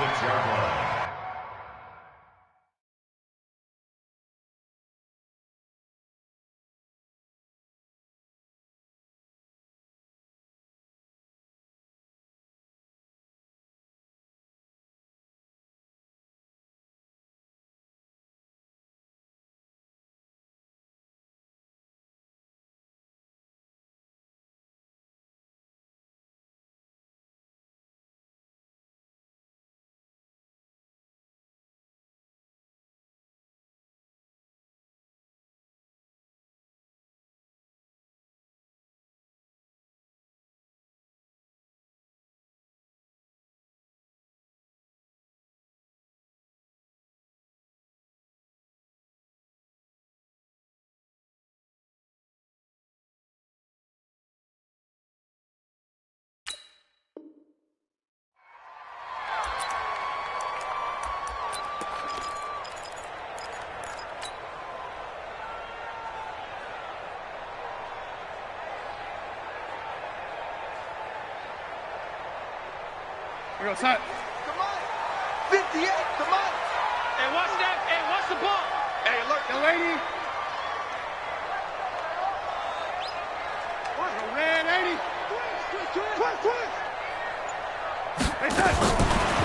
46-yard line. We go, son. Come on. 58, come on. Hey, watch that. Hey, watch the ball. Hey, look, the lady. What? A red 80. Twist. Hey, son.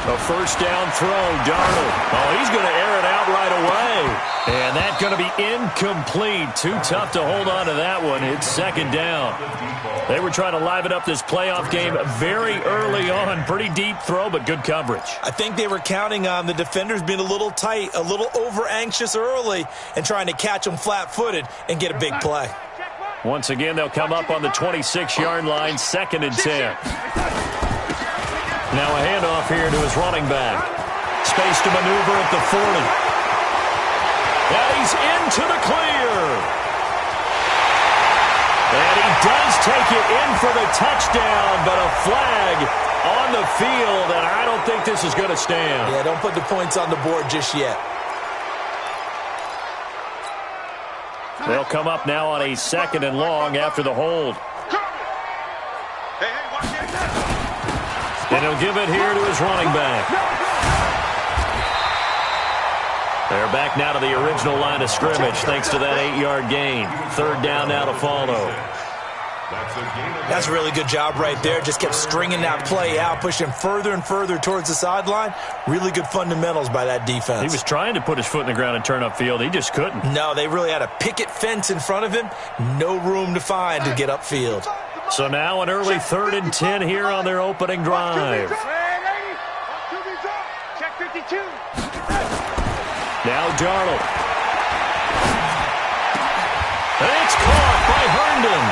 A first down throw, Darnold. Oh, he's going to air it out right away. And that's going to be incomplete. Too tough to hold on to that one. It's second down. They were trying to liven up this playoff game very early on. Pretty deep throw, but good coverage. I think they were counting on the defenders being a little tight, a little over-anxious early, and trying to catch them flat-footed and get a big play. Once again, they'll come up on the 26-yard line, 2nd and 10. Now a handoff here to his running back. Space to maneuver at the 40. And he's into the clear. And he does take it in for the touchdown, but a flag on the field, and I don't think this is going to stand. Yeah, don't put the points on the board just yet. They'll come up now on a 2nd and long after the hold. And he'll give it here to his running back. They're back now to the original line of scrimmage thanks to that 8-yard gain. 3rd down now to follow. That's a really good job right there. Just kept stringing that play out, pushing further and further towards the sideline. Really good fundamentals by that defense. He was trying to put his foot in the ground and turn upfield. He just couldn't. No, they really had a picket fence in front of him. No room to find to get upfield. So now an early 3rd and 10 here on their opening drive. Check 52. Now Darnold. And it's caught by Herndon.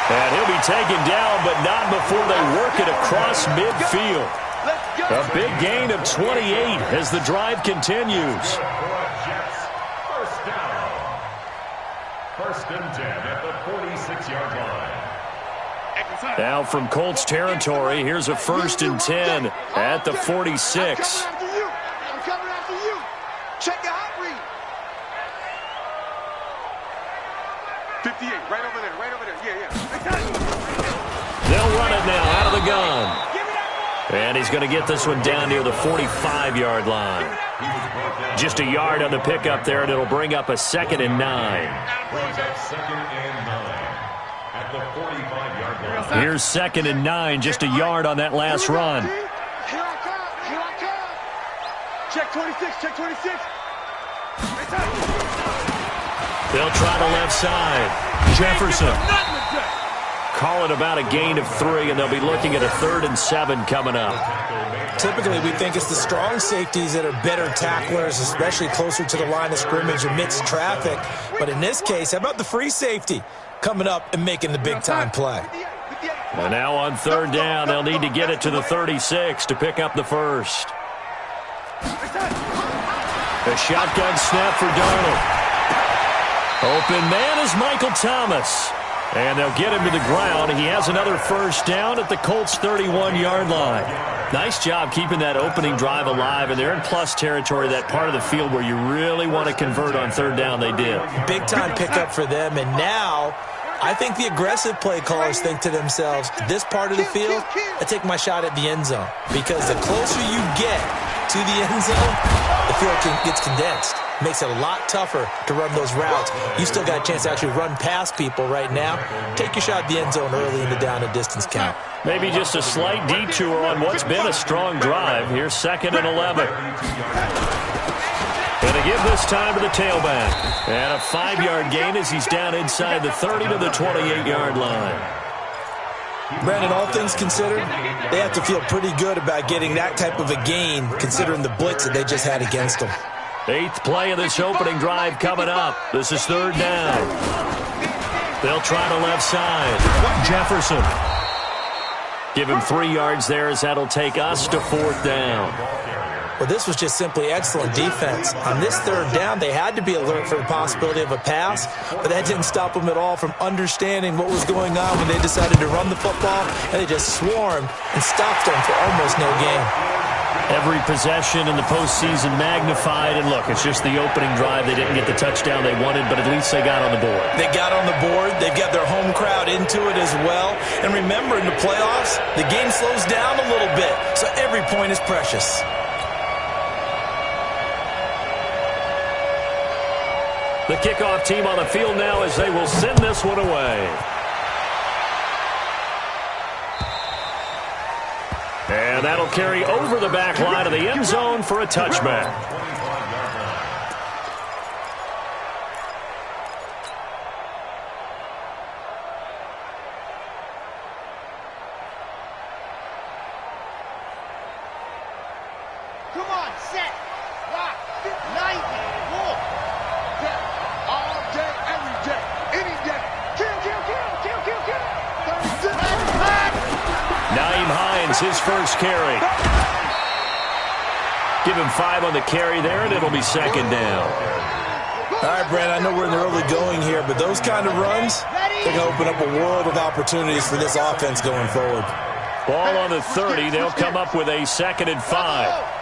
And he'll be taken down, but not before they work it across midfield. A big gain of 28 as the drive continues. First down. 1st and 10 at the 46-yard line. Now from Colts territory, here's a 1st and 10 at the 46. I'm coming after you. Check your hot read. 58, right over there. Yeah. They'll run it now out of the gun. And he's going to get this one down near the 45-yard line. Just a yard on the pickup there, and it'll bring up a 2nd and 9. At the 45-yard line. Here's 2nd and 9, just a yard on that last run. Here I come. Check 26. They'll try the left side. Jefferson. Call it about a gain of 3, and they'll be looking at a 3rd and 7 coming up. Typically, we think it's the strong safeties that are better tacklers, especially closer to the line of scrimmage amidst traffic. But in this case, how about the free safety coming up and making the big-time play? And now on 3rd down, they'll need to get it to the 36 to pick up the first. A shotgun snap for Darnold. Open man is Michael Thomas. And they'll get him to the ground. He has another first down at the Colts' 31-yard line. Nice job keeping that opening drive alive, and they're in plus territory, that part of the field where you really want to convert on 3rd down. They did. Big-time pickup for them, and now I think the aggressive play callers think to themselves, this part of the field, I take my shot at the end zone, because the closer you get to the end zone, the field gets condensed. Makes it a lot tougher to run those routes. You still got a chance to actually run past people right now. Take your shot at the end zone early in the down and distance count. Maybe just a slight detour on what's been a strong drive. Here's 2nd and 11. Going to give this time to the tailback. And a 5-yard gain as he's down inside the 30 to the 28-yard line. Brandon, all things considered, they have to feel pretty good about getting that type of a gain considering the blitz that they just had against them. 8th play of this opening drive coming up. This is 3rd down. They'll try the left side. Jefferson. Give him 3 yards there as that'll take us to 4th down. Well, this was just simply excellent defense. On this 3rd down, they had to be alert for the possibility of a pass, but that didn't stop them at all from understanding what was going on when they decided to run the football, and they just swarmed and stopped them for almost no gain. Every possession in the postseason magnified, and look, it's just the opening drive. They didn't get the touchdown they wanted, but at least they got on the board. They got on the board. They've got their home crowd into it as well. And remember, in the playoffs, the game slows down a little bit, so every point is precious. The kickoff team on the field now as they will send this one away. And that'll carry over the back line of the end zone for a touchback. Come on, set, rock, lightning, wolf. All day, every day, any day. Kill, kill, kill, kill, kill, kill. 36. Naeem Hines, his first carry. Give him 5 on the carry there, and it'll be 2nd down. All right, Brad, I know we're in the early going here, but those kind of runs, they're going to open up a world of opportunities for this offense going forward. Ball on the 30. They'll come up with a 2nd and 5.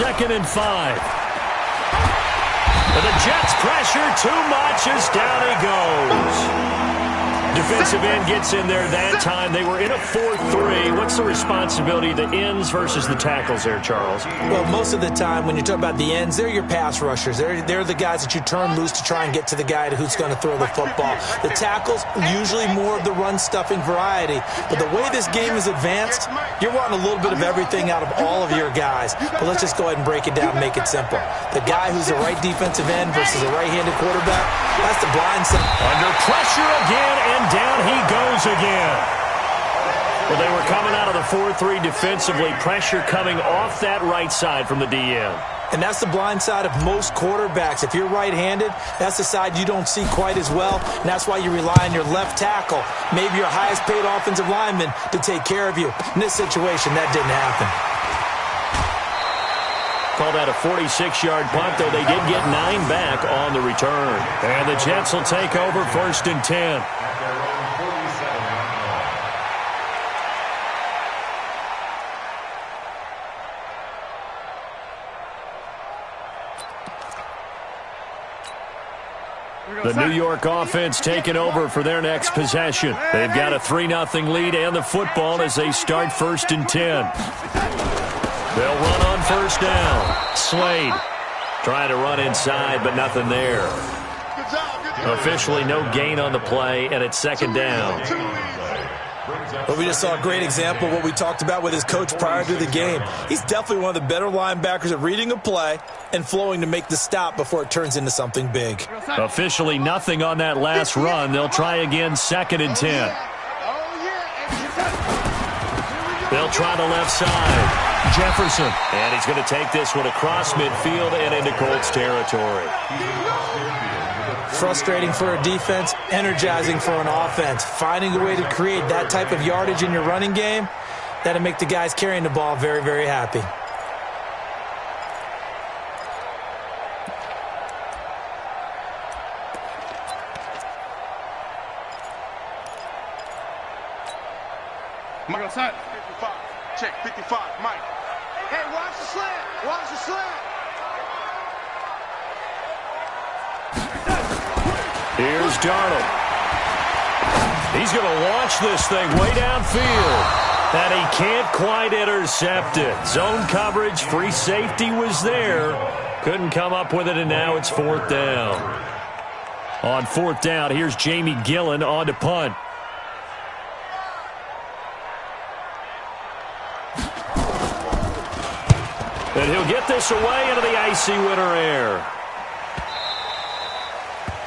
2nd and 5. And the Jets pressure too much as down he goes. Defensive end gets in there that time. They were in a 4-3. What's the responsibility of the ends versus the tackles there, Charles? Well, most of the time when you talk about the ends, they're your pass rushers. They're the guys that you turn loose to try and get to the guy who's going to throw the football. The tackles, usually more of the run-stuffing variety. But the way this game is advanced, you're wanting a little bit of everything out of all of your guys. But let's just go ahead and break it down and make it simple. The guy who's the right defensive end versus a right-handed quarterback, that's the blind side. Under pressure again, and down he goes again. Well, they were coming out of the 4-3 defensively. Pressure coming off that right side from the DN. And that's the blind side of most quarterbacks. If you're right-handed, that's the side you don't see quite as well. And that's why you rely on your left tackle, maybe your highest-paid offensive lineman, to take care of you. In this situation, that didn't happen. Called out a 46-yard punt, though they did get 9 back on the return. And the Jets will take over 1st and 10. The New York offense taking over for their next possession. They've got a 3-0 lead and the football as they start 1st and 10. They'll run on 1st down. Slade trying to run inside, but nothing there. Officially no gain on the play, and it's 2nd down. But we just saw a great example of what we talked about with his coach prior to the game. He's definitely one of the better linebackers at reading a play and flowing to make the stop before it turns into something big. Officially nothing on that last run. They'll try again 2nd and 10. They'll try the left side. Jefferson. And he's going to take this one across midfield and into Colts territory. Frustrating for a defense, energizing for an offense. Finding a way to create that type of yardage in your running game, that'll make the guys carrying the ball very, very happy. Mike outside. 55. Check 55. Mike. Hey, watch the slant. Watch the slant. Here's Darnold. He's going to launch this thing way downfield. And he can't quite intercept it. Zone coverage, free safety was there. Couldn't come up with it, and now it's 4th down. On 4th down, here's Jamie Gillen on to punt. And he'll get this away into the icy winter air.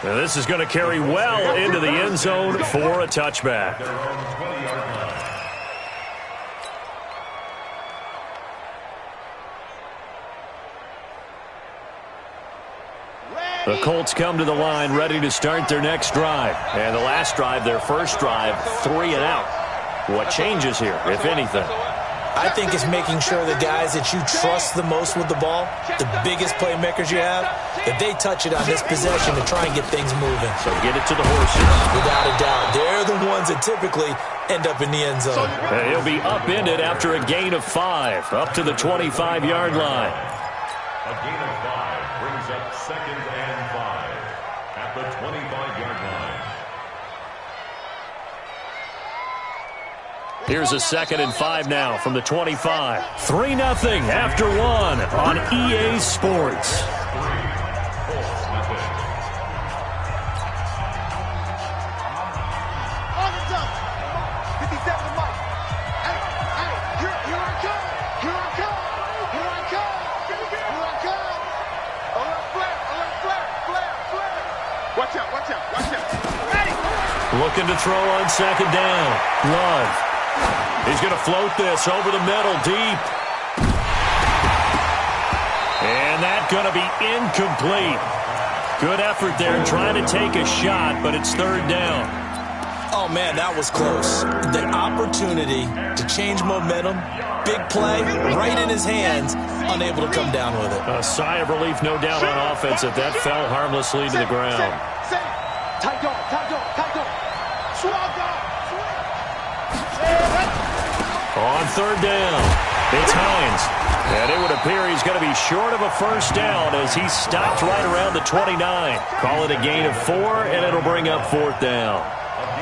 And this is going to carry well into the end zone for a touchback. The Colts come to the line ready to start their next drive. And the last drive, their first drive, 3 and out. What changes here, if anything? I think it's making sure the guys that you trust the most with the ball, the biggest playmakers you have, that they touch it on this possession to try and get things moving. So get it to the horses. Without a doubt. They're the ones that typically end up in the end zone. And he'll be upended after a gain of 5, up to the 25-yard line. A gain of 5 brings up 2nd and 5 at the 25-yard line. Here's a 2nd and 5 now from the 25. 3-0 after 1 on EA Sports. Looking to throw on 2nd down. Love. He's going to float this over the middle, deep. And that's going to be incomplete. Good effort there, trying to take a shot, but it's 3rd down. Oh, man, that was close. The opportunity to change momentum, big play, right in his hands, unable to come down with it. A sigh of relief, no doubt, on offense that fell harmlessly to the ground. On 3rd down, it's Hines. And it would appear he's going to be short of a first down as he stopped right around the 29. Call it a gain of 4, and it'll bring up 4th down.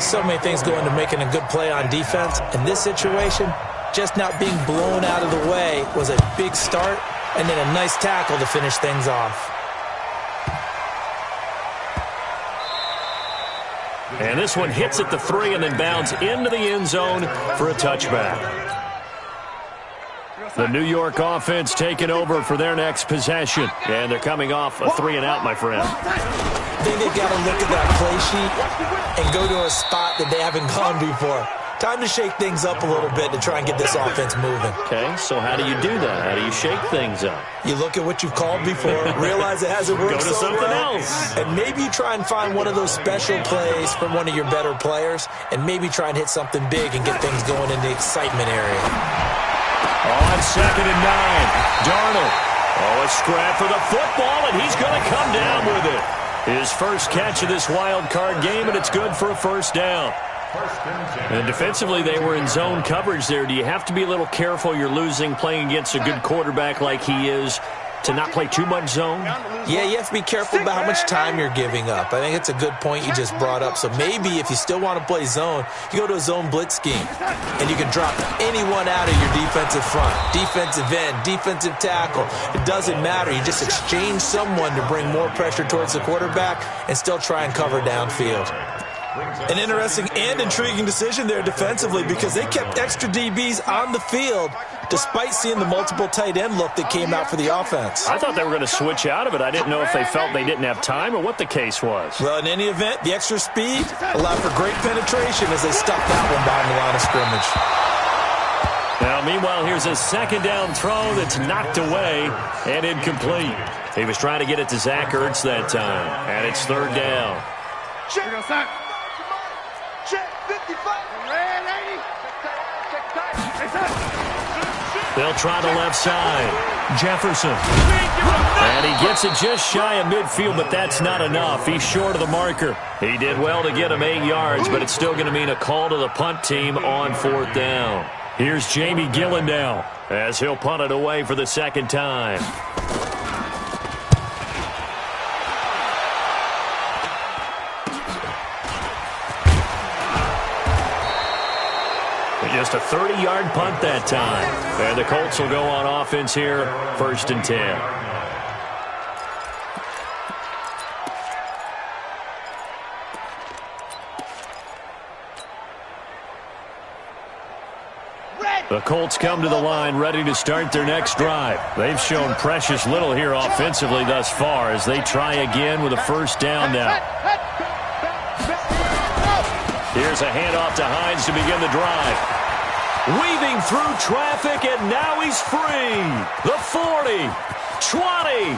So many things go into making a good play on defense. In this situation, just not being blown out of the way was a big start, and then a nice tackle to finish things off. And this one hits at the 3 and then bounds into the end zone for a touchback. The New York offense taking over for their next possession. And they're coming off a 3 and out, my friend. I think they've got to look at that play sheet and go to a spot that they haven't gone before. Time to shake things up a little bit to try and get this offense moving. Okay, so how do you do that? How do you shake things up? You look at what you've called before, realize it hasn't worked Go to so something well, else. and maybe you try and find one of those special plays from one of your better players, and maybe try and hit something big and get things going in the excitement area. On 2nd and 9, Darnold. Oh, a scrap for the football, and he's going to come down with it. His first catch of this wild card game, and it's good for a first down. And defensively, they were in zone coverage there. Do you have to be a little careful you're losing playing against a good quarterback like he is to not play too much zone? Yeah, you have to be careful about how much time you're giving up. I think it's a good point you just brought up. So maybe if you still want to play zone, you go to a zone blitz scheme, and you can drop anyone out of your defensive front, defensive end, defensive tackle. It doesn't matter. You just exchange someone to bring more pressure towards the quarterback and still try and cover downfield. An interesting and intriguing decision there defensively because they kept extra DBs on the field despite seeing the multiple tight end look that came out for the offense. I thought they were going to switch out of it. I didn't know if they felt they didn't have time or what the case was. Well, in any event, the extra speed allowed for great penetration as they stuffed that one behind the line of scrimmage. Now, meanwhile, here's a 2nd down throw that's knocked away and incomplete. He was trying to get it to Zach Ertz that time, and it's 3rd down. Check 55. They'll try the left side. Jefferson. And he gets it just shy of midfield, but that's not enough. He's short of the marker. He did well to get him 8 yards, but it's still going to mean a call to the punt team on 4th down. Here's Jamie Gillen now as he'll punt it away for the 2nd time. Just a 30-yard punt that time. And the Colts will go on offense here, 1st and 10. The Colts come to the line ready to start their next drive. They've shown precious little here offensively thus far as they try again with a 1st down now. Here's a handoff to Hines to begin the drive. Weaving through traffic, and now he's free. The 40, 20,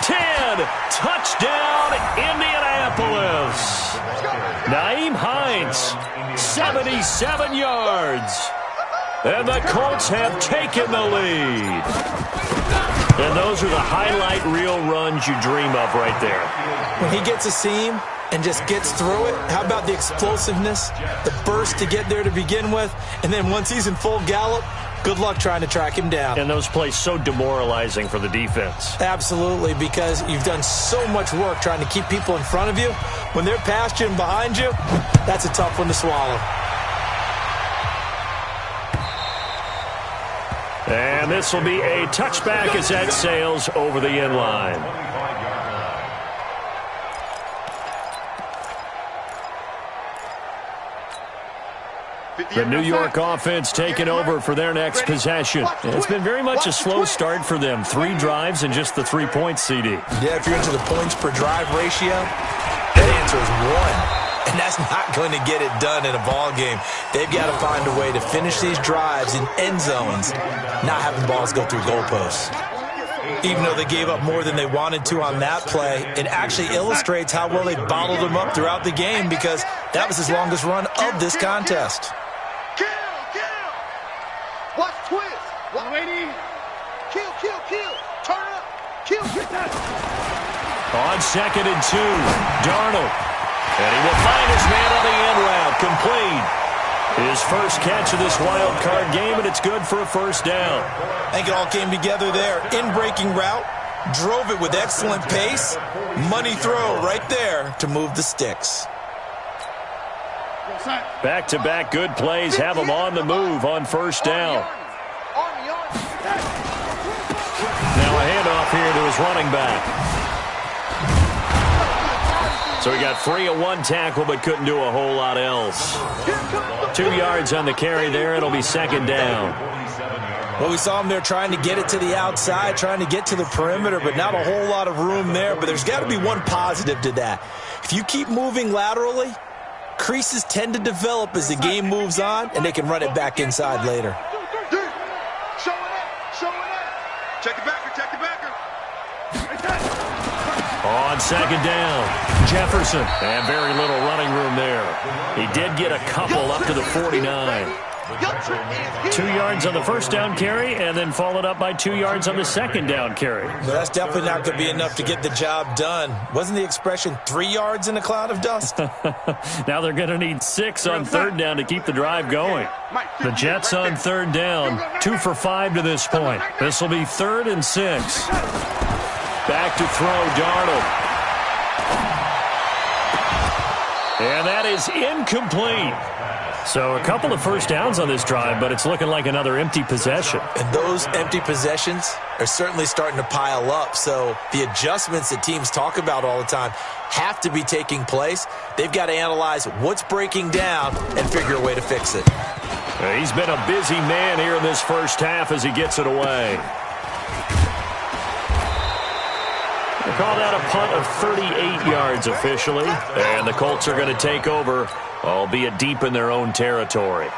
10, touchdown, Indianapolis. Nyheim Hines, 77 yards. And the Colts have taken the lead. And those are the highlight reel runs you dream of right there. When he gets a seam and just gets through it, how about the explosiveness, the burst to get there to begin with, and then once he's in full gallop, good luck trying to track him down. And those plays so demoralizing for the defense. Absolutely, because you've done so much work trying to keep people in front of you. When they're past you and behind you, that's a tough one to swallow. And this will be a touchback as that sails over the end line. The New York offense taking over for their next possession. It's been very much a slow start for them. 3 drives and just the 3 points, CD. Yeah, if you're into the points per drive ratio, that answer is 1. And that's not going to get it done in a ball game. They've got to find a way to finish these drives in end zones, not having balls go through goalposts. Even though they gave up more than they wanted to on that play, it actually illustrates how well they bottled them up throughout the game because that was his longest run of this contest. Kill! Watch twist! Waiting! Kill! Turn up! Kill! On 2nd and 2, Darnold. And he will find his man on the end route, complete. His first catch of this wild card game, and it's good for a 1st down. I think it all came together there. In-breaking route, drove it with excellent pace. Money throw right there to move the sticks. Back-to-back good plays have him on the move on 1st down. Now a handoff here to his running back. So he got free of 1 tackle, but couldn't do a whole lot else. 2 yards on the carry there. It'll be 2nd down. Well, we saw him there trying to get it to the outside, trying to get to the perimeter, but not a whole lot of room there. But there's got to be one positive to that. If you keep moving laterally, creases tend to develop as the game moves on, and they can run it back inside later. Show it up! Check the backer! On 2nd down, Jefferson. And very little running room there. He did get a couple up to the 49. 2 yards on the 1st down carry, and then followed up by 2 yards on the 2nd down carry. But that's definitely not going to be enough to get the job done. Wasn't the expression 3 yards in a cloud of dust? Now they're going to need 6 on 3rd down to keep the drive going. The Jets on 3rd down, 2 for 5 to this point. This will be 3rd and 6. Back to throw, Darnold. And that is incomplete. So a couple of 1st downs on this drive, but it's looking like another empty possession. And those empty possessions are certainly starting to pile up. So the adjustments that teams talk about all the time have to be taking place. They've got to analyze what's breaking down and figure a way to fix it. He's been a busy man here in this 1st half as he gets it away. They call that a punt of 38 yards officially. And the Colts are going to take over, albeit deep in their own territory.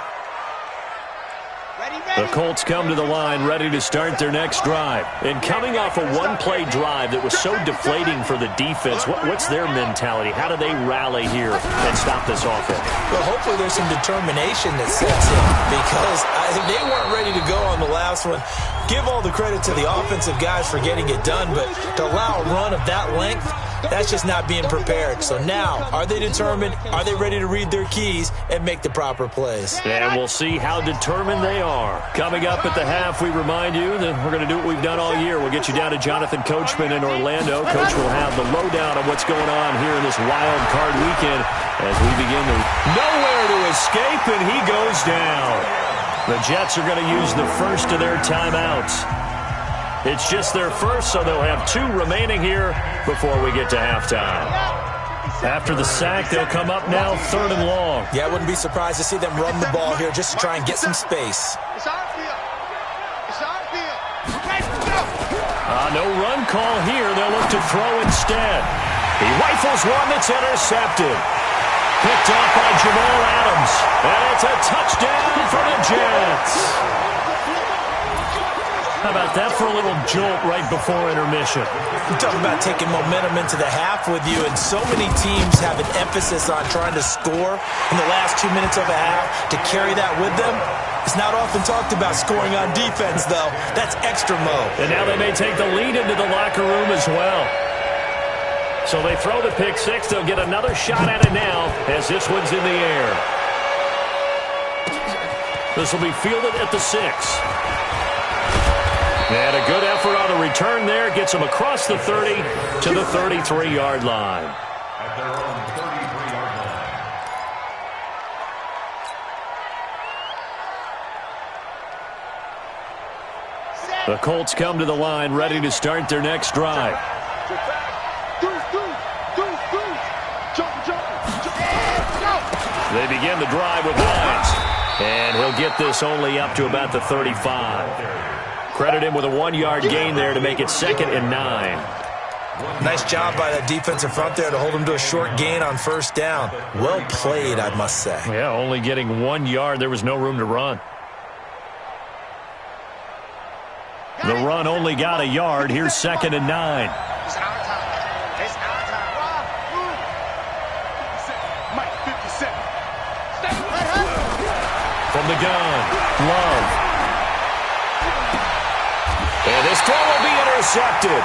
The Colts come to the line ready to start their next drive. And coming off a 1-play drive that was so deflating for the defense, what's their mentality? How do they rally here and stop this offense? Well, hopefully there's some determination that sets in because they weren't ready to go on the last one. Give all the credit to the offensive guys for getting it done, but to allow a run of that length, that's just not being prepared. So now, are they determined? Are they ready to read their keys and make the proper plays? And we'll see how determined they are. Coming up at the half, we remind you that we're going to do what we've done all year. We'll get you down to Jonathan Coachman in Orlando. Coach will have the lowdown of what's going on here in this wild card weekend as we begin to nowhere to escape, and he goes down. The Jets are going to use the first of their timeouts. It's just their first, so they'll have 2 remaining here before we get to halftime. After the sack, they'll come up now 3rd and long. Yeah, I wouldn't be surprised to see them run the ball here just to try and get some space. It's our field. It's our field. No run call here. They'll look to throw instead. He rifles one that's intercepted. Picked off by Jamal Adams. And it's a touchdown for the Jets. How about that for a little jolt right before intermission? You talk about taking momentum into the half with you, and so many teams have an emphasis on trying to score in the last 2 minutes of a half. To carry that with them, it's not often talked about scoring on defense, though. That's extra mode. And now they may take the lead into the locker room as well. So they throw the pick six. They'll get another shot at it now as this one's in the air. This will be fielded at the 6. And a good effort on the return there. Gets him across the 30 to the 33-yard line. At their own 33-yard line. The Colts come to the line ready to start their next drive. They begin the drive with Hines. And he'll get this only up to about the 35. Credit him with a 1-yard gain there to make it 2nd and 9. Nice job by that defensive front there to hold him to a short gain on 1st down. Well played, I must say. Yeah, only getting 1 yard. There was no room to run. The run only got a yard. Here's 2nd and 9. It's our time. It's our time. Mike, 57. From the gun, Love. And this throw will be intercepted.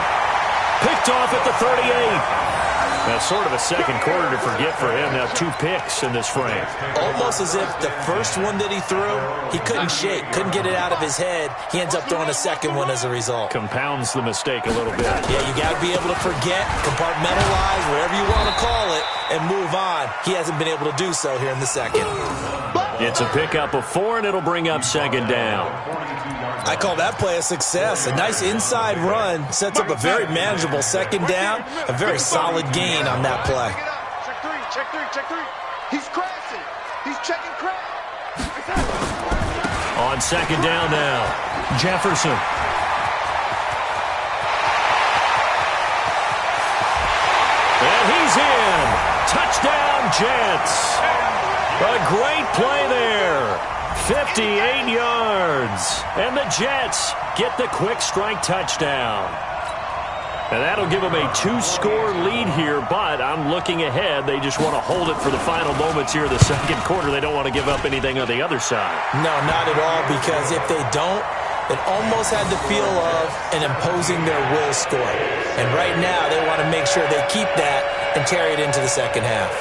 Picked off at the 38. That's sort of a second quarter to forget for him. Now 2 picks in this frame. Almost as if the first one that he threw, he couldn't shake, couldn't get it out of his head. He ends up throwing a second one as a result. Compounds the mistake a little bit. Yeah, you got to be able to forget, compartmentalize, whatever you want to call it, and move on. He hasn't been able to do so here in the second. It's a pickup of 4, and it'll bring up 2nd down. I call that play a success. A nice inside run sets up a very manageable 2nd down. A very solid gain on that play. Check 3, check 3, check 3. He's crashing. He's checking crash. On 2nd down now, Jefferson. And he's in. Touchdown, Jets. A great play there. 58 yards. And the Jets get the quick strike touchdown. And that'll give them a 2-score lead here, but I'm looking ahead. They just want to hold it for the final moments here of the second quarter. They don't want to give up anything on the other side. No, not at all, because if they don't, it almost had the feel of an imposing their will score. And right now, they want to make sure they keep that and carry it into the second half.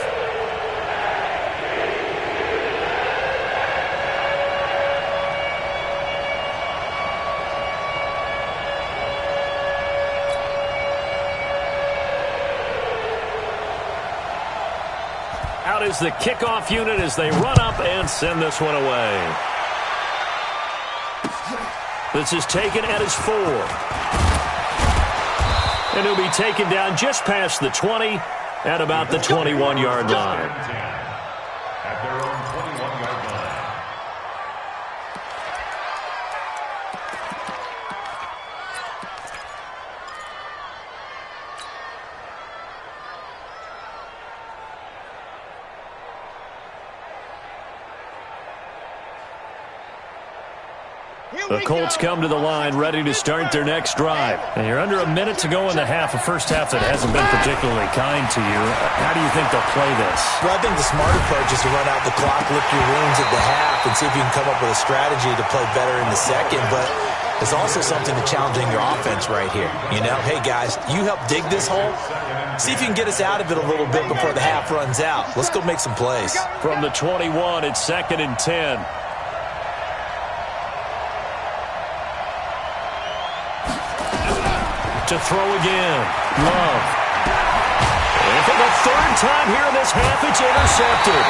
Out is the kickoff unit as they run up and send this one away. This is taken at his 4. And he'll be taken down just past the 20 at about the 21-yard line. At their own 21-yard line. The Colts come to the line ready to start their next drive. And you're under a minute to go in the half, a first half that hasn't been particularly kind to you. How do you think they'll play this? Well, I think the smart approach is to run out the clock, lick your wounds at the half, and see if you can come up with a strategy to play better in the second. But there's also something to challenging your offense right here. You know, hey, guys, you help dig this hole. See if you can get us out of it a little bit before the half runs out. Let's go make some plays. From the 21, it's 2nd and 10. To throw again. Love. And for the 3rd time here in this half, it's intercepted.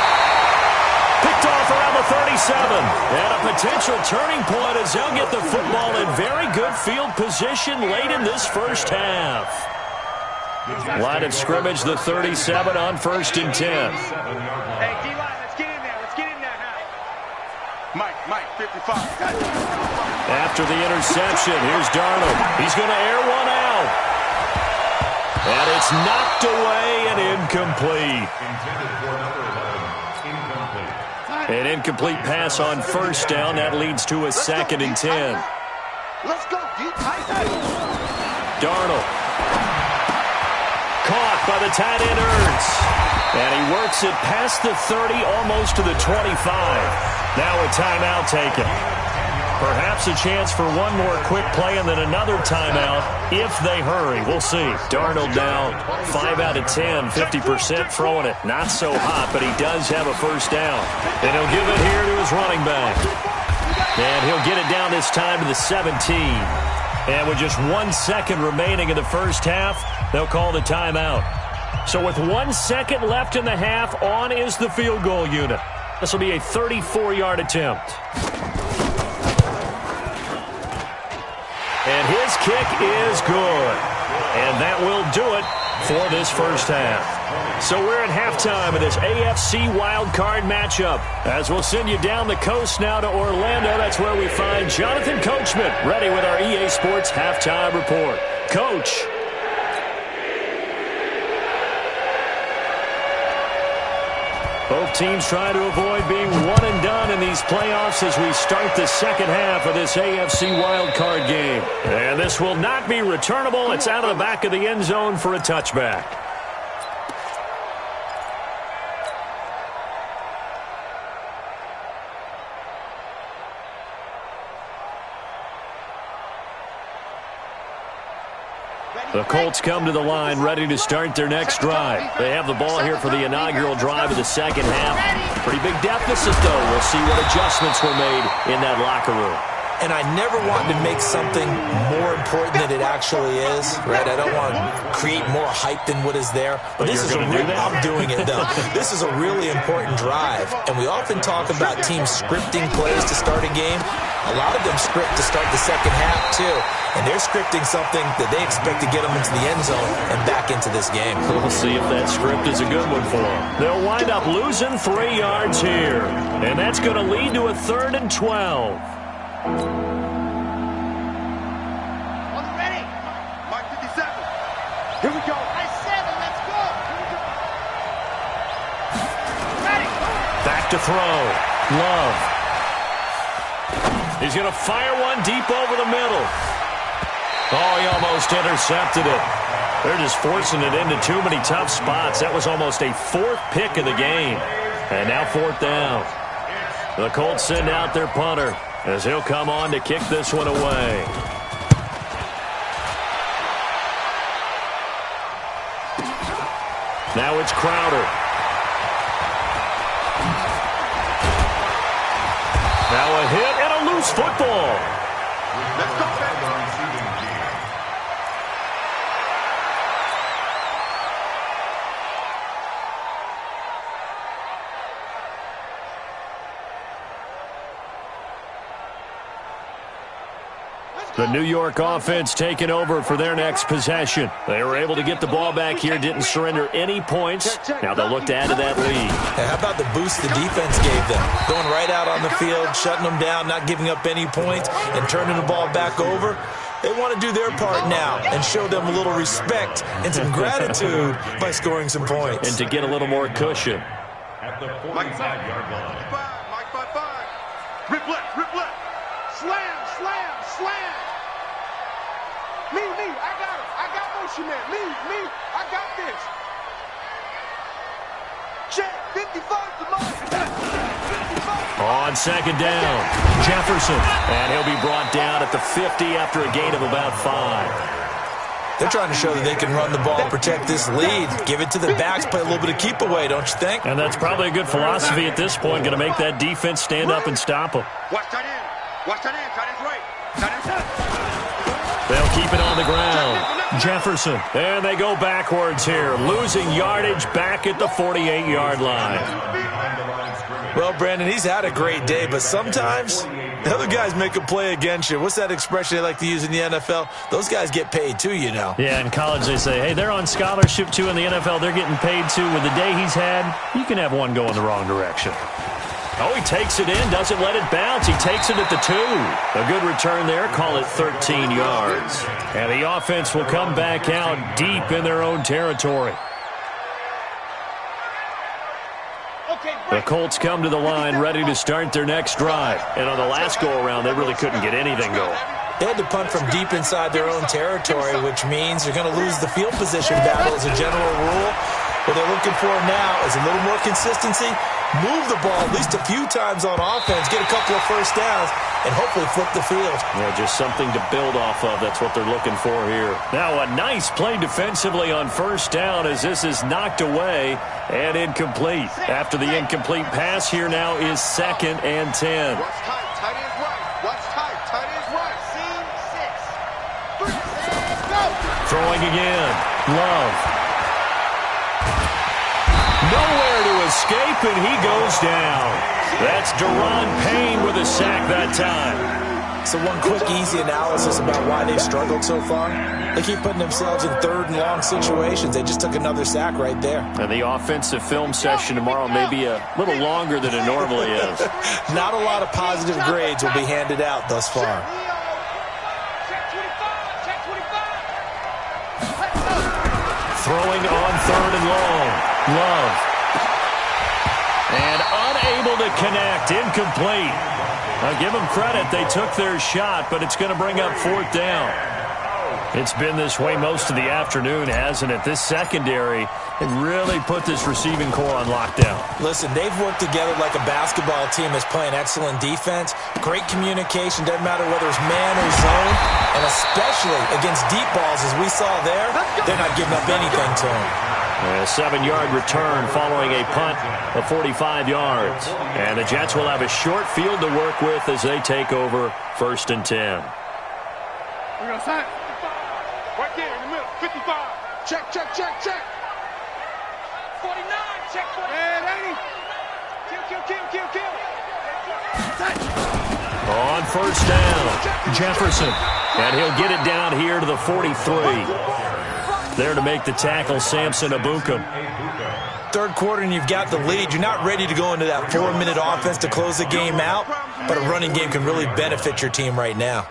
Picked off around the 37. And a potential turning point as they'll get the football in very good field position late in this first half. Line of scrimmage, the 37 on 1st and 10. Hey, D-line, let's get in there. Let's get in there, Mike, 55. After the interception, here's Darnold. He's going to air one out. And it's knocked away and incomplete. An incomplete pass on 1st down. That leads to a 2nd and 10. Let's go, deep. Darnold. Caught by the tight end, Ertz. And he works it past the 30, almost to the 25. Now a timeout taken. Perhaps a chance for one more quick play and then another timeout if they hurry. We'll see. Darnold now 5 out of 10, 50% throwing it. Not so hot, but he does have a 1st down. And he'll give it here to his running back. And he'll get it down this time to the 17. And with just 1 second remaining in the first half, they'll call the timeout. So with 1 second left in the half, on is the field goal unit. This will be a 34-yard attempt. And his kick is good. And that will do it for this first half. So we're at halftime of this AFC wildcard matchup. As we'll send you down the coast now to Orlando, that's where we find Jonathan Coachman ready with our EA Sports halftime report. Coach. Both teams try to avoid being one and done in these playoffs as we start the second half of this AFC wildcard game. And this will not be returnable. It's out of the back of the end zone for a touchback. The Colts come to the line ready to start their next drive. They have the ball here for the inaugural drive of the second half. Pretty big deficit, though. We'll see what adjustments were made in that locker room. And I never want to make something more important than it actually is, right? I don't want to create more hype than what is there. But this is I'm doing it, though. This is a really important drive. And we often talk about teams scripting plays to start a game. A lot of them script to start the second half, too. And they're scripting something that they expect to get them into the end zone and back into this game. We'll see if that script is a good one for them. They'll wind up losing 3 yards here. And that's going to lead to a 3rd and 12. On the ready. Mike 57. Here we go. I 7. Let's go. Here we go. Ready. Back to throw. Love. He's going to fire one deep over the middle. Oh, he almost intercepted it. They're just forcing it into too many tough spots. That was almost a 4th pick of the game. And now 4th down. The Colts send out their punter as he'll come on to kick this one away. Now it's Crowder. Now a hit and a loose football. Let's go, baby. The New York offense taking over for their next possession. They were able to get the ball back here, didn't surrender any points. Now they'll look to add to that lead. Hey, how about the boost the defense gave them? Going right out on the field, shutting them down, not giving up any points, and turning the ball back over. They want to do their part now and show them a little respect and some gratitude by scoring some points. And to get a little more cushion. At the 45-yard line. Mike 5. Rip left. Slam. Me, I got it. I got motion man. Me, I got this. Check, 55 to mine. 55. On 2nd down, Jefferson. And he'll be brought down at the 50 after a gain of about 5. They're trying to show that they can run the ball, protect this lead, give it to the backs, play a little bit of keep away, don't you think? And that's probably a good philosophy at this point, going to make that defense stand up and stop them. Watch that in. Tight end's right. Tight end's left. They'll keep it on the ground. Jefferson. And they go backwards here, losing yardage back at the 48-yard line. Well, Brandon, he's had a great day, but sometimes the other guys make a play against you. What's that expression they like to use in the NFL? Those guys get paid too, you know. Yeah, in college they say, hey, they're on scholarship too. In the NFL, they're getting paid too. With the day he's had, you can have one go in the wrong direction. Oh, he takes it in, doesn't let it bounce. He takes it at the 2. A good return there. Call it 13 yards. And the offense will come back out deep in their own territory. The Colts come to the line ready to start their next drive. And on the last go-around, they really couldn't get anything going. They had to punt from deep inside their own territory, which means they're going to lose the field position battle as a general rule. What they're looking for now is a little more consistency, move the ball at least a few times on offense, get a couple of first downs, and hopefully flip the field. Yeah, just something to build off of. That's what they're looking for here. Now a nice play defensively on first down as this is knocked away and incomplete. After the incomplete pass, here now is 2nd and 10. What's tight? Tight is right. What's tight? Tight is right. Seam 6. Go. Throwing again. Love. Nowhere to escape, and he goes down. That's Deron Payne with a sack that time. So one quick, easy analysis about why they've struggled so far. They keep putting themselves in 3rd and long situations. They just took another sack right there. And the offensive film session tomorrow may be a little longer than it normally is. Not a lot of positive grades will be handed out thus far. Throwing on 3rd and long. Love. And unable to connect. Incomplete. I'll give them credit. They took their shot, but it's going to bring up 4th down. It's been this way most of the afternoon, hasn't it? This secondary, it really put this receiving core on lockdown. Listen, they've worked together like a basketball team that's playing excellent defense. Great communication. Doesn't matter whether it's man or zone. And especially against deep balls, as we saw there, they're not giving up anything to them. A 7-yard return following a punt of 45 yards. And the Jets will have a short field to work with as they take over 1st and 10. We're going to sign. Right there in the middle. 55. Check, check, check, check. 49. Check 49. Man, 80. Kill. On 1st down, Jefferson. And he'll get it down here to the 43. There to make the tackle, Samson Abukum. 3rd quarter and you've got the lead. You're not ready to go into that 4-minute offense to close the game out, but a running game can really benefit your team right now.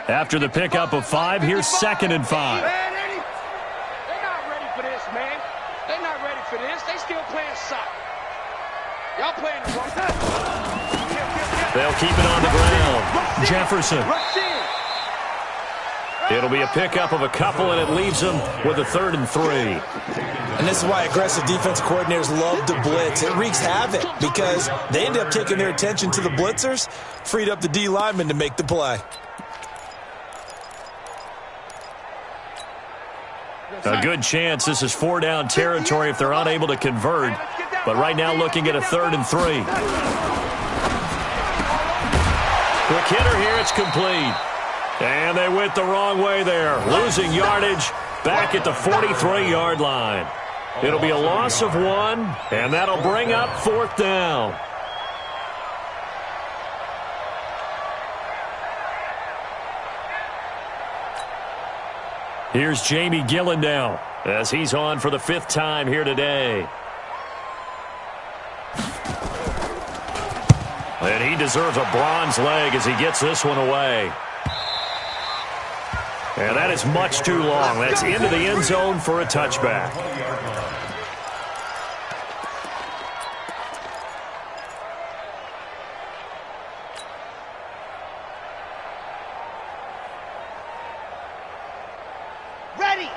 After the pickup of 5, here's 2nd and 5. They're not ready for this, man. They're not ready for this. They still playing soccer. Y'all playing the wrong time. They'll keep it on the ground. Jefferson. It'll be a pickup of a couple, and it leaves them with a 3rd and 3. And this is why aggressive defense coordinators love to blitz. It wreaks havoc because they end up taking their attention to the blitzers, freed up the D lineman to make the play. A good chance this is 4-down territory if they're unable to convert. But right now looking at a 3rd and 3. Quick hitter here, it's complete. And they went the wrong way there. Losing yardage back at the 43-yard line. It'll be a loss of 1, and that'll bring up 4th down. Here's Jamie Gillen now as he's on for the 5th time here today. And he deserves a bronze leg as he gets this one away. And that is much too long. That's into the end zone for a touchback.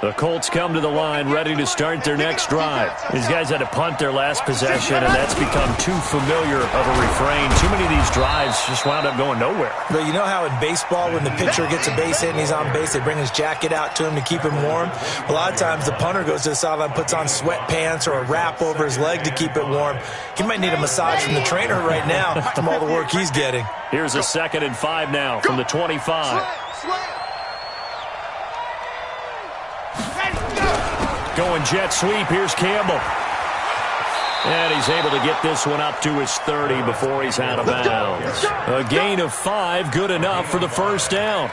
The Colts come to the line ready to start their next drive. These guys had to punt their last possession, and that's become too familiar of a refrain. Too many of these drives just wound up going nowhere. But you know how in baseball, when the pitcher gets a base hit and he's on base, they bring his jacket out to him to keep him warm? A lot of times the punter goes to the sideline, puts on sweatpants or a wrap over his leg to keep it warm. He might need a massage from the trainer right now from all the work he's getting. Here's a 2nd and 5 now from the 25. Going throwing jet sweep. Here's Campbell. And he's able to get this one up to his 30 before he's out of bounds. A gain of 5, good enough for the first down.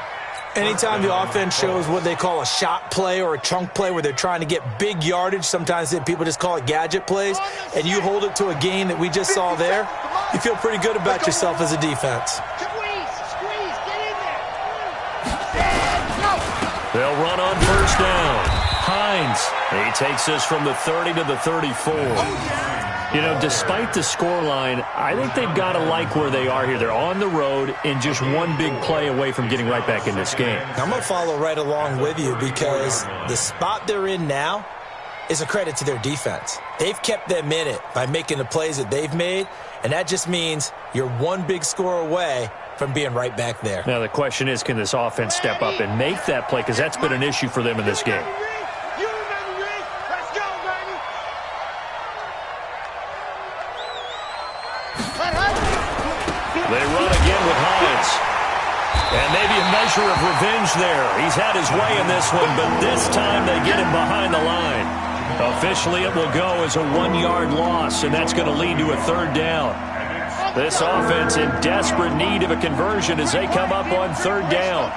Anytime the offense shows what they call a shot play or a chunk play where they're trying to get big yardage, sometimes people just call it gadget plays, and you hold it to a gain that we just saw there, you feel pretty good about yourself as a defense. Squeeze, get in there. They'll run on first down. Hines, he takes this from the 30 to the 34. You know, despite the scoreline, I think they've got to like where they are here. They're on the road and just one big play away from getting right back in this game. I'm going to follow right along with you because the spot they're in now is a credit to their defense. They've kept them in it by making the plays that they've made, and that just means you're one big score away from being right back there. Now, the question is, can this offense step up and make that play? Because that's been an issue for them in this game. They run again with Hines. And maybe a measure of revenge there. He's had his way in this one, but this time they get him behind the line. Officially, it will go as a 1-yard loss, and that's going to lead to a third down. This offense in desperate need of a conversion as they come up on third down.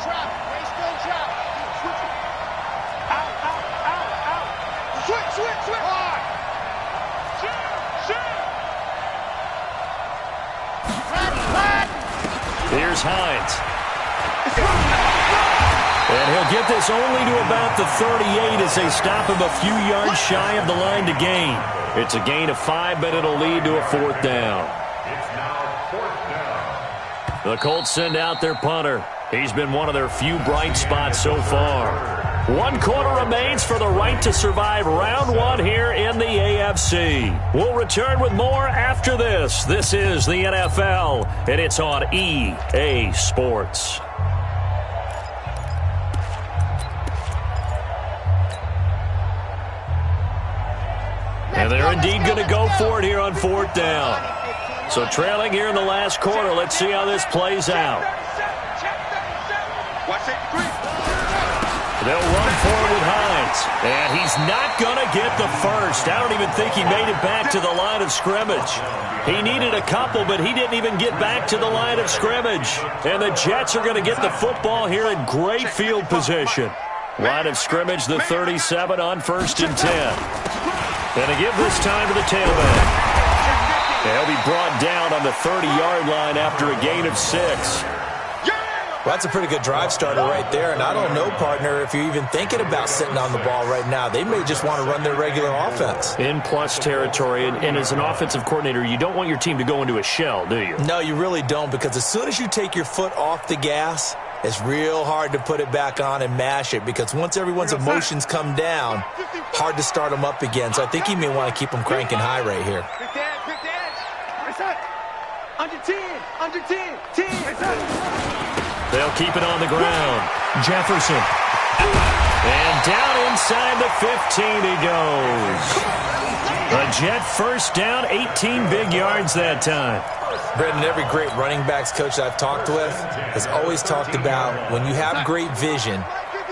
Here's Hines. And he'll get this only to about the 38 as they stop him a few yards shy of the line to gain. It's a gain of 5, but it'll lead to a fourth down. It's now fourth down. The Colts send out their punter. He's been one of their few bright spots so far. 1 quarter remains for the right to survive round 1 here in the AFC. We'll return with more after this. This is the NFL, and it's on EA Sports. And they're indeed going to go for it here on fourth down. So trailing here in the last quarter, let's see how this plays out. They'll run forward with Hines. And he's not going to get the first. I don't even think he made it back to the line of scrimmage. He needed a couple, but he didn't even get back to the line of scrimmage. And the Jets are going to get the football here in great field position. Line of scrimmage, the 37 on 1st and 10. And to give this time to the tailback. They'll be brought down on the 30-yard line after a gain of 6. Well, that's a pretty good drive starter right there, and I don't know, partner, if you're even thinking about sitting on the ball right now. They may just want to run their regular offense. In plus territory, and as an offensive coordinator, you don't want your team to go into a shell, do you? No, you really don't, because as soon as you take your foot off the gas, it's real hard to put it back on and mash it, because once everyone's emotions come down, hard to start them up again. So I think you may want to keep them cranking high right here. Under 10, under 10, 10. They'll keep it on the ground. Jefferson. And down inside the 15 he goes. A Jet first down, 18 big yards that time. Brendan, every great running backs coach that I've talked with has always talked about when you have great vision,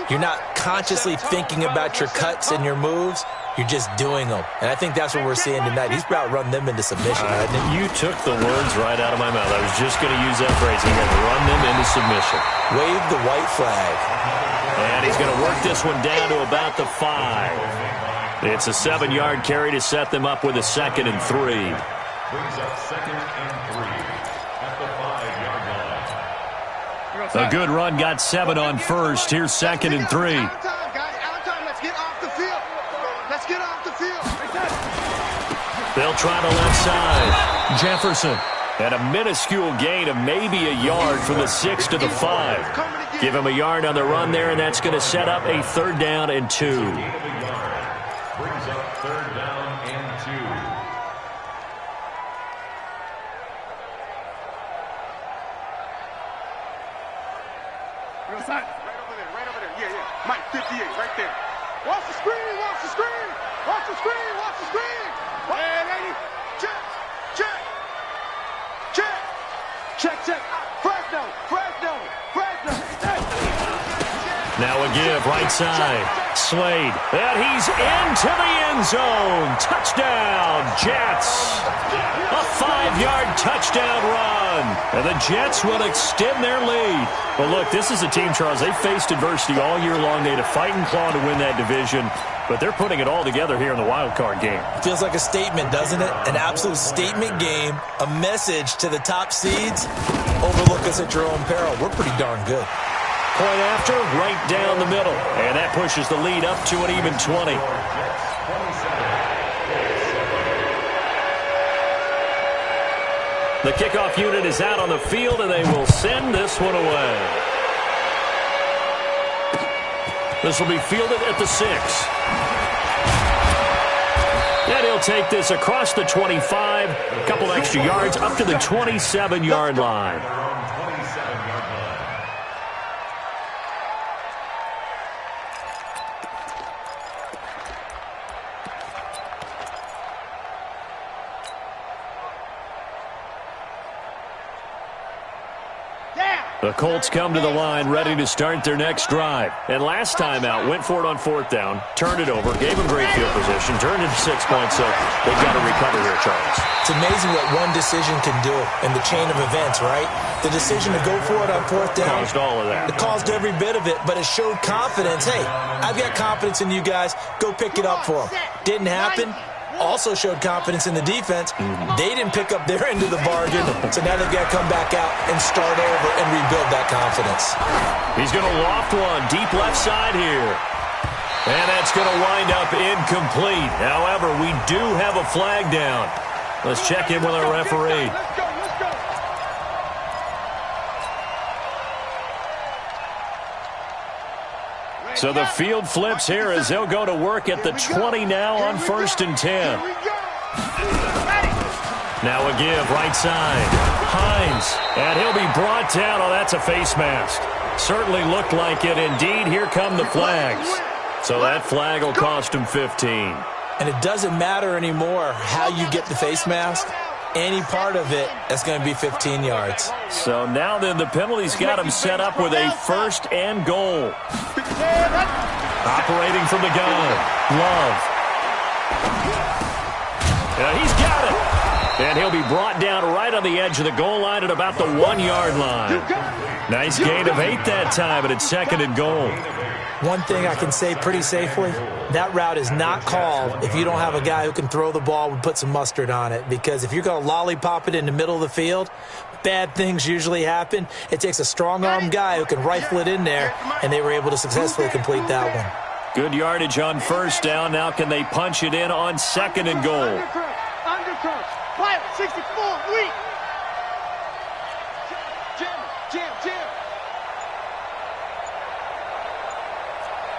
you're not consciously thinking about your cuts and your moves. You're just doing them. And I think that's what we're seeing tonight. He's about running them into submission. You took the words right out of my mouth. I was just going to use that phrase. He's going to run them into submission. Wave the white flag. And he's going to work this one down to about the 5. It's a 7-yard carry to set them up with a 2nd and 3. Brings up 2nd and 3 at the 5-yard line. A good run got 7 on first. Here's 2nd and 3. They'll try the left side. Jefferson. And a minuscule gain of maybe a yard from the 6 to the 5. Give him a yard on the run there, and that's going to set up a 3rd down and 2. Brings up 3rd down and 2. Right over there. Yeah. Mike, 58, right there. Watch the screen. Check. Fresno. Now give, right side. Slade, and he's into the end zone. Touchdown, Jets. A 5-yard touchdown run. And the Jets will extend their lead. But look, this is a team, Charles, they faced adversity all year long. They had to fight and claw to win that division. But they're putting it all together here in the wild card game. Feels like a statement, doesn't it? An absolute statement game, a message to the top seeds. Overlook us at your own peril. We're pretty darn good. Point after, right down the middle. And that pushes the lead up to an even 20. The kickoff unit is out on the field, and they will send this one away. This will be fielded at the 6. And he'll take this across the 25, a couple extra yards up to the 27-yard line. The Colts come to the line ready to start their next drive. And last time out, went for it on 4th down, turned it over, gave them great field position, turned it to 6 points, so they've got to recover here, Charles. It's amazing what one decision can do in the chain of events, right? The decision to go for it on 4th down. Caused all of that. It caused every bit of it, but it showed confidence. Hey, I've got confidence in you guys. Go pick it up for them. Didn't happen. Also showed confidence in the defense. They didn't pick up their end of the bargain, so now they've got to come back out and start over and rebuild that confidence. He's going to loft one deep left side here. And that's going to wind up incomplete. However, we do have a flag down. Let's check in with our referee. So the field flips here as they'll go to work at the 20 now on 1st and 10. Now a give, right side. Hines, and he'll be brought down. Oh, that's a face mask. Certainly looked like it. Indeed, here come the flags. So that flag will cost him 15. And it doesn't matter anymore how you get the face mask. Any part of it is going to be 15 yards. So now then the penalty's got him set up with a 1st and goal. Operating from the gun. Love. Yeah, he's got it. And he'll be brought down right on the edge of the goal line at about the 1-yard line. Nice gain of 8 that time, but it's 2nd and goal. One thing I can say pretty safely, that route is not called if you don't have a guy who can throw the ball and put some mustard on it. Because if you're going to lollipop it in the middle of the field, bad things usually happen. It takes a strong-arm guy who can rifle it in there, and they were able to successfully complete that one. Good yardage on 1st down. Now can they punch it in on 2nd and goal? Undercut. Pilot 64, weak. Jim.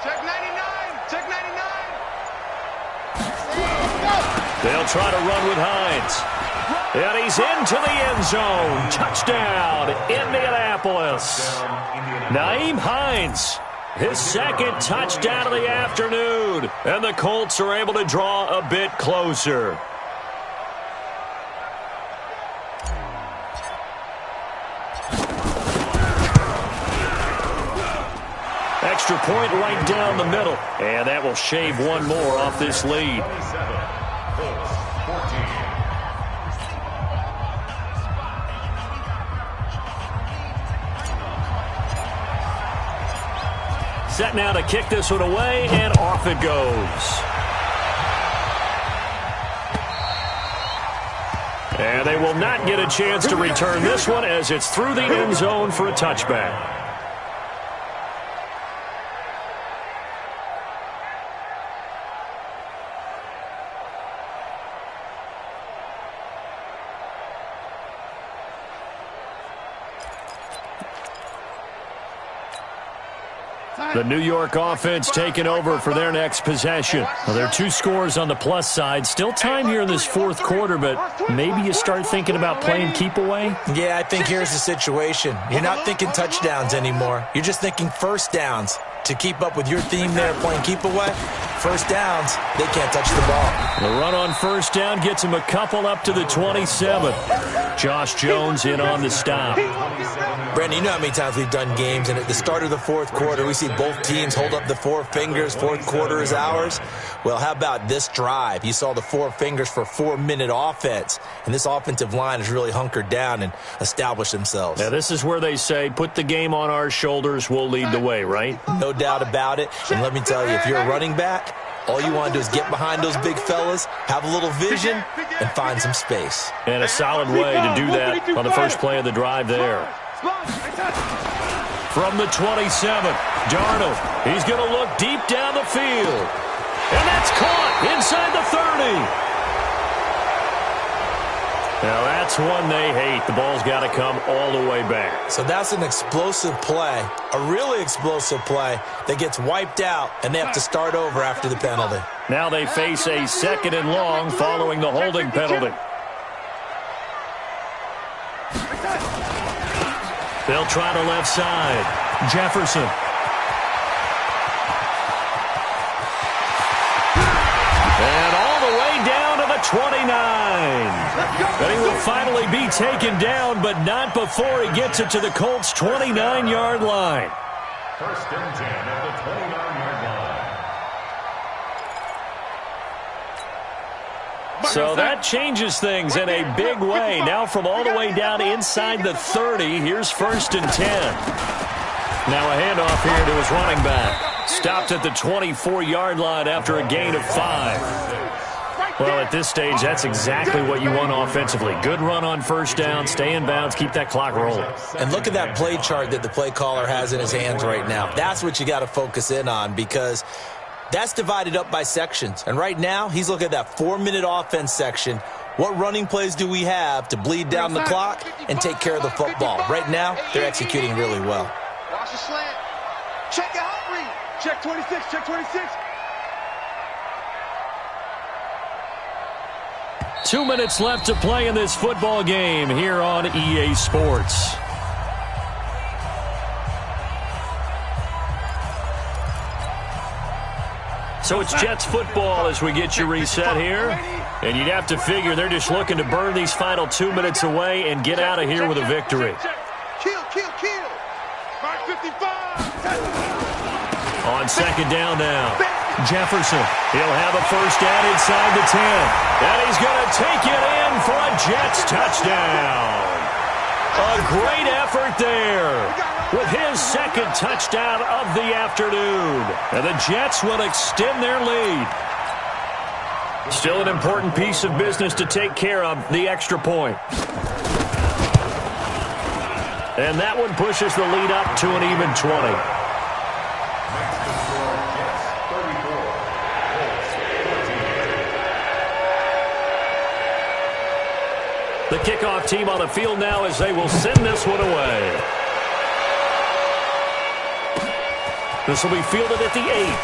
Check 99. Check 99. They'll try to run with Hines. And he's into the end zone. Touchdown, Indianapolis. Nyheim Hines, his 2nd touchdown of the afternoon. And the Colts are able to draw a bit closer. Extra point right down the middle. And that will shave one more off this lead. Set now to kick this one away, and off it goes. And they will not get a chance to return this one as it's through the end zone for a touchback. The New York offense taking over for their next possession. Well, there are 2 scores on the plus side. Still time here in this 4th quarter, but maybe you start thinking about playing keep away? Yeah, I think here's the situation. You're not thinking touchdowns anymore. You're just thinking 1st downs. To keep up with your theme there, playing keep away, 1st downs, they can't touch the ball. The run on 1st down gets him a couple up to the 27. Josh Jones in on the stop. Brandon, you know how many times we've done games, and at the start of the fourth quarter, we see both teams hold up the four fingers, fourth quarter is ours. Well, how about this drive? You saw the four fingers for 4-minute offense, and this offensive line has really hunkered down and established themselves. Now, this is where they say, put the game on our shoulders, we'll lead the way, right? No doubt about it, and let me tell you, if you're a running back, all you want to do is get behind those big fellas, have a little vision, and find some space. And a solid way to do that on the first play of the drive there. From the 27, Darnold. He's going to look deep down the field. And that's caught inside the 30. Now, that's one they hate. The ball's got to come all the way back. So that's an explosive play, a really explosive play that gets wiped out, and they have to start over after the penalty. Now they face a 2nd and long following the holding penalty. They'll try to left side. Jefferson. And all the way down to the 29. And he will finally be taken down, but not before he gets it to the Colts' 29-yard line. 1st and 10 at the 29-yard line. So that changes things in a big way. Now from all the way down inside the 30, here's 1st and 10. Now a handoff here to his running back. Stopped at the 24-yard line after a gain of 5. Well, at this stage, that's exactly what you want offensively. Good run on 1st down, stay in bounds, keep that clock rolling. And look at that play chart that the play caller has in his hands right now. That's what you got to focus in on, because that's divided up by sections. And right now, he's looking at that 4-minute offense section. What running plays do we have to bleed down the clock and take care of the football? Right now, they're executing really well. Watch the slant. Check out read. Check 26. Check 26. 2 minutes left to play in this football game here on EA Sports. So it's Jets football as we get you reset here. And you'd have to figure they're just looking to burn these final 2 minutes away and get out of here with a victory. Kill. Mark 55. On 2nd down now. Jefferson. He'll have a 1st down inside the 10. And he's going to take it in for a Jets touchdown. A great effort there with his 2nd touchdown of the afternoon. And the Jets will extend their lead. Still an important piece of business to take care of, the extra point. And that one pushes the lead up to an even 20. The kickoff team on the field now as they will send this one away. This will be fielded at the 8th.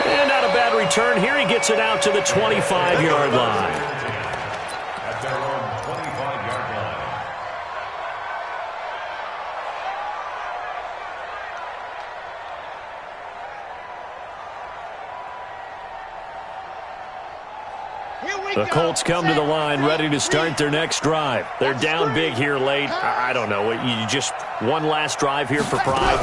And not a bad return here. He gets it out to the 25-yard line. At their own 25-yard line. The Colts come to the line ready to start their next drive. They're down big here late. I don't know. You just one last drive here for pride.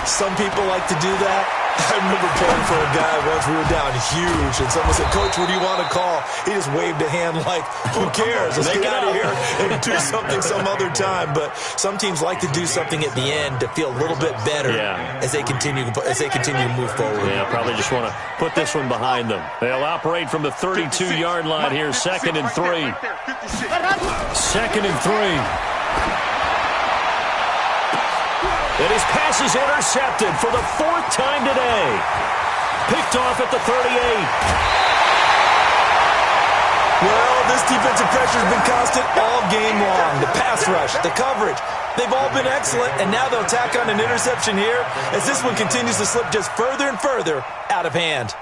Some people like to do that. I remember playing for a guy once. We were down huge, and someone said, "Coach, what do you want to call?" He just waved a hand like, "Who cares? Let's get out of here and do something some other time." But some teams like to do something at the end to feel a little bit better as they continue to move forward. Yeah, probably just want to put this one behind them. They'll operate from the 32-yard line here, 2nd and 3. 2nd and 3. And his pass is intercepted for the 4th time today. Picked off at the 38. Well, this defensive pressure has been constant all game long. The pass rush, the coverage, they've all been excellent, and now they'll tack on an interception here as this one continues to slip just further and further out of hand.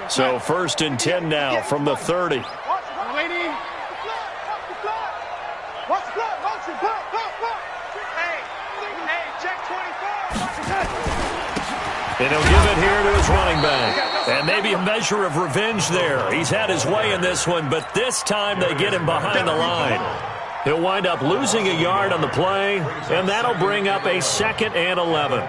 So 1st and 10 now from the 30. Watch the block. Motion. Block. Hey, check 24. And he'll give it here to his running back. And maybe a measure of revenge there. He's had his way in this one, but this time they get him behind the line. He'll wind up losing a yard on the play, and that'll bring up a 2nd and 11.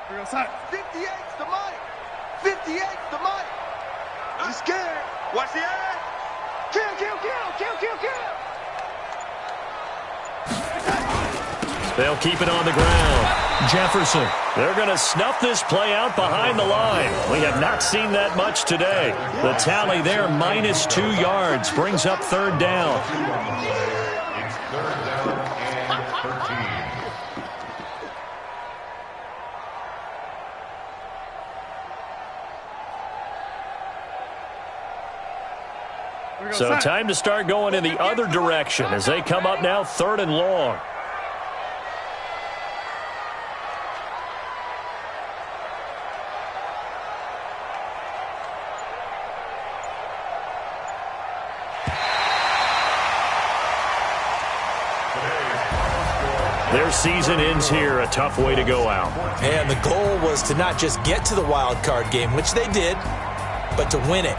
We're going to sign. 58's the Mike. 58's the Mike. He's scared. Watch the eye. Kill, kill, kill, kill, kill, kill. They'll keep it on the ground. Jefferson. They're going to snuff this play out behind the line. We have not seen that much today. The tally there, -2 yards, brings up 3rd down. It's 3rd down and 13. So time to start going in the other direction as they come up now 3rd and long. Their season ends here, a tough way to go out. And the goal was to not just get to the wild card game, which they did, but to win it.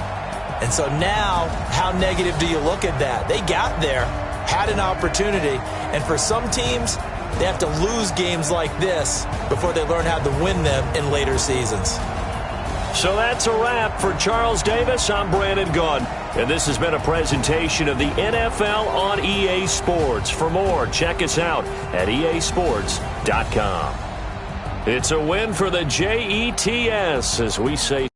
And so now, how negative do you look at that? They got there, had an opportunity, and for some teams, they have to lose games like this before they learn how to win them in later seasons. So that's a wrap for Charles Davis. I'm Brandon Gunn, and this has been a presentation of the NFL on EA Sports. For more, check us out at easports.com. It's a win for the Jets, as we say.